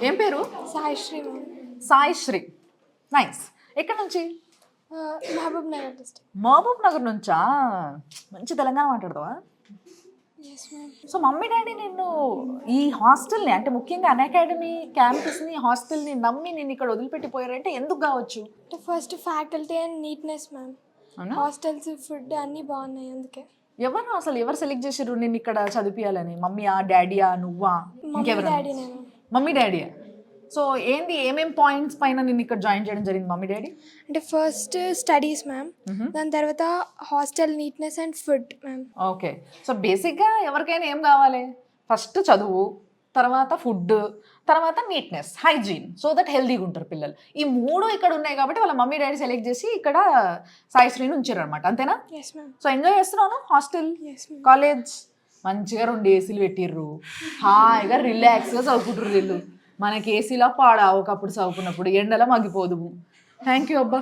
ఏం పేరు? Saishri ma'am. Saishri. Nice. ఎక్కడి నుంచి? Mahabubnagar district. Mahabubnagar నుంచా? మంచి తెలంగాణ మాట్లాడతావా? Yes ma'am. So mummy daddy నిన్ను ఈ హాస్టల్ని, అంటే ముఖ్యంగా అన్అకాడమీ క్యాంపస్ని, హాస్టల్ని నమ్మి నేను ఇక్కడ వదిలిపెట్టిపోయారంటే ఎందుకు కావచ్చు? First faculty and neatness ma'am. అవునా? హాస్టల్స్ ఫుడ్ అన్నీ బాగున్నాయి అందుకే. ఎవరు సెలెక్ట్ చేసారు నేను ఇక్కడ చదివియాలని? మమ్మీయా, డాడీయా, నువ్వా, ఇంకెవరు? డాడీనే మ్యామ్. మమ్మీ డాడీయా? సో ఏంది, ఏమేం పాయింట్స్ పైన నేను ఇక్కడ జాయిన్ చేయడం జరిగింది మమ్మీ డాడీ? అంటే ఫస్ట్ స్టడీస్ మ్యామ్, దాని తర్వాత hostel neatness and food ma'am. Okay. So బేసిక్గా ఎవరికైనా ఏం కావాలి? ఫస్ట్ చదువు, తర్వాత ఫుడ్, తర్వాత నీట్నెస్, హైజీన్, సో దట్ హెల్దీగా ఉంటారు పిల్లలు. ఈ మూడు ఇక్కడ ఉన్నాయి కాబట్టి వాళ్ళ మమ్మీ డాడీ సెలెక్ట్ చేసి ఇక్కడ సాయిశ్రీని ఉంచారు అనమాట. అంతేనా? Yes ma'am. సో ఎంజాయ్ చేస్తున్నాను హాస్టల్, ఎస్ మ్యామ్. కాలేజ్. మంచిగా 2 ఏసీలు పెట్టిర్రు, హాయిగా రిలాక్స్గా చదువుకుంటారు వీళ్ళు. మనకి ఏసీలో పాడా ఒకప్పుడు చదువుకున్నప్పుడు ఎండలో మగ్గిపోదుము. థ్యాంక్ యూ అబ్బా.